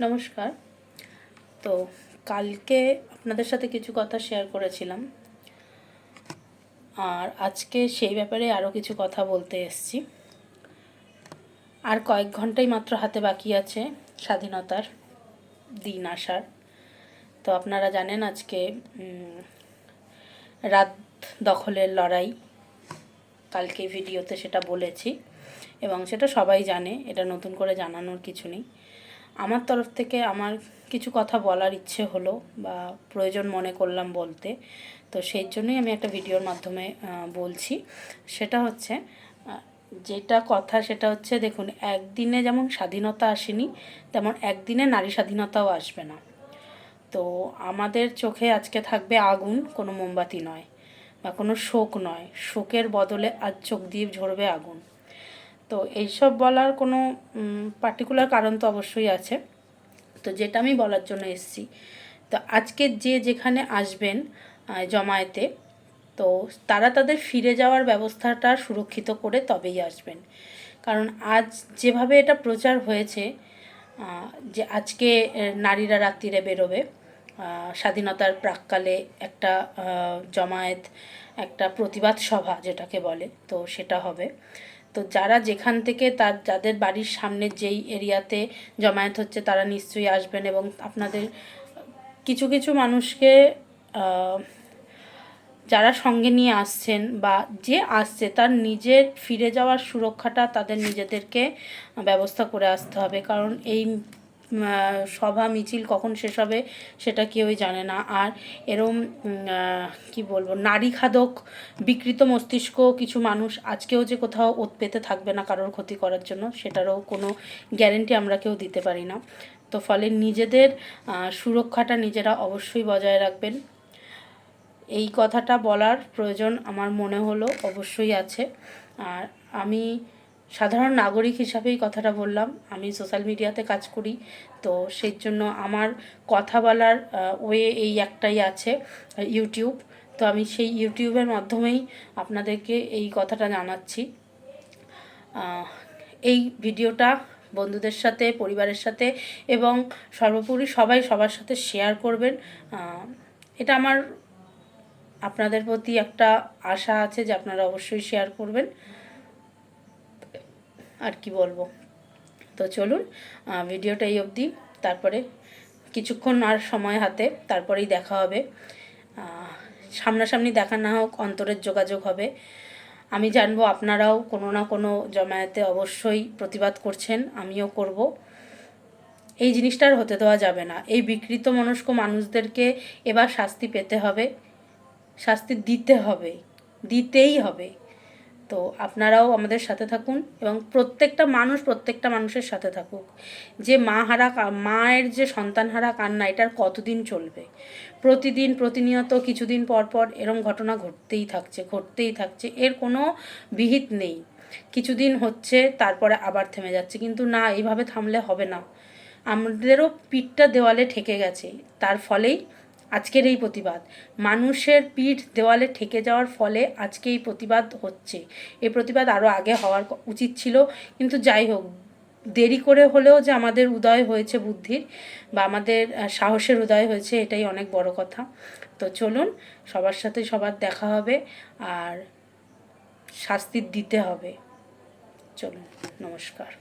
নমস্কার। তো কালকে আপনাদের সাথে কিছু কথা শেয়ার করেছিলাম, আর আজকে সেই ব্যাপারে আরও কিছু কথা বলতে এসেছি। আর কয়েক ঘন্টাই মাত্র হাতে বাকি আছে স্বাধীনতার দিন আসার। তো আপনারা জানেন আজকে রাত দখলের লড়াই, কালকে ভিডিওতে সেটা বলেছি এবং সেটা সবাই জানে, এটা নতুন করে জানানোর কিছু নেই। আমার তরফ থেকে আমার কিছু কথা বলার ইচ্ছে হলো বা প্রয়োজন মনে করলাম বলতে, তো সেই জন্যই আমি একটা ভিডিওর মাধ্যমে বলছি। সেটা হচ্ছে যেটা কথা সেটা হচ্ছে, দেখুন, একদিনে যেমন স্বাধীনতা আসেনি তেমন একদিনে নারী স্বাধীনতাও আসবে না। তো আমাদের চোখে আজকে থাকবে আগুন, কোনো মোমবাতি নয় বা কোনো শোক নয়। শোকের বদলে আজ চোখ দিয়ে ঝরবে আগুন। তো এইসব বলার কোনো পার্টিকুলার কারণ তো অবশ্যই আছে। তো যেটা আমি বলার জন্য এসেছি, তো আজকে যে যেখানে আসবেন জমায়েতে, তো তারা তাদের ফিরে যাওয়ার ব্যবস্থাটা সুরক্ষিত করে তবেই আসবেন। কারণ আজ যেভাবে এটা প্রচার হয়েছে যে আজকে নারীরা রাত্রিরে বেরোবে, স্বাধীনতার প্রাক্কালে একটা জমায়েত, একটা প্রতিবাদ সভা যেটাকে বলে, তো সেটা হবে। তো যারা যেখান থেকে যাদের বাড়ির সামনে যেই এরিয়াতে জমায়েত হচ্ছে তারা নিশ্চয়ই আসবেন, এবং আপনাদের কিছু কিছু মানুষকে যারা সঙ্গে নিয়ে আসছেন বা যে আসছে তার নিজের ফিরে যাওয়ার সুরক্ষাটা তাদের নিজেদেরকে ব্যবস্থা করে আসতে হবে। কারণ এই সভা মিছিল কখন শেষ হবে সেটা কেউই জানে না। আর এরম কি বলবো, নারী খাদক বিকৃত মস্তিষ্ক কিছু মানুষ আজকেও যে কোথাও ওত পেতে থাকবে না কারোর ক্ষতি করার জন্য, সেটারও কোনো গ্যারেন্টি আমরা কেউ দিতে পারি না। তো ফলে নিজেদের সুরক্ষাটা নিজেরা অবশ্যই বজায় রাখবেন। এই কথাটা বলার প্রয়োজন আমার মনে হলো অবশ্যই আছে। আর আমি সাধারণ নাগরিক হিসাবেই কথাটা বললাম। আমি সোশ্যাল মিডিয়াতে কাজ করি, তো সেই জন্য আমার কথা বলার ওয়ে এই একটাই আছে, ইউটিউব। তো আমি সেই ইউটিউবের মাধ্যমেই আপনাদেরকে এই কথাটা জানাচ্ছি। এই ভিডিওটা বন্ধুদের সাথে, পরিবারের সাথে এবং সর্বোপরি সবাই সবার সাথে শেয়ার করবেন। এটা আমার আপনাদের প্রতি একটা আশা আছে যে আপনারা অবশ্যই শেয়ার করবেন। আর কি বলবো, তো চলুন ভিডিওটা এই অবধি, তারপরে কিছুক্ষণ আর সময় হাতে, তারপরেই দেখা হবে। সামনাসামনি দেখা না হোক, অন্তরের যোগাযোগ হবে। আমি জানবো আপনারাও কোনো না কোনো জমায়েতে অবশ্যই প্রতিবাদ করছেন, আমিও করব। এই জিনিসটার হতে দেওয়া যাবে না। এই বিকৃত মনস্ক মানুষদেরকে এবার শাস্তি পেতে হবে, শাস্তি দিতে হবে, দিতেই হবে। তো আপনারাও আমাদের সাথে থাকুন এবং প্রত্যেকটা মানুষের সাথে থাকুক। যে মায়ের যে সন্তানহারা কান্না, এটার কতদিন চলবে? প্রতিদিন প্রতিনিয়ত কিছুদিন পর পর এরম ঘটনা ঘটতেই থাকছে, এর কোনো বিহিত নেই। কিছুদিন হচ্ছে, তারপরে আবার থেমে যাচ্ছে, কিন্তু না, এইভাবে থামলে হবে না। আমাদেরও পিঠটা দেওয়ালে ঠেকে গেছে, তার ফলেই আজকের এই প্রতিবাদ। মানুষের পিঠ দেওয়ালে ঠেকে যাওয়ার ফলে আজকে এই প্রতিবাদ হচ্ছে। এই প্রতিবাদ আরও আগে হওয়ার উচিত ছিল, কিন্তু যাই হোক, দেরি করে হলেও যে আমাদের উদয় হয়েছে বুদ্ধির বা আমাদের সাহসের উদয় হয়েছে, এটাই অনেক বড় কথা। তো চলুন, সবার সাথে সবার দেখা হবে আর শাস্তি দিতে হবে। চলুন, নমস্কার।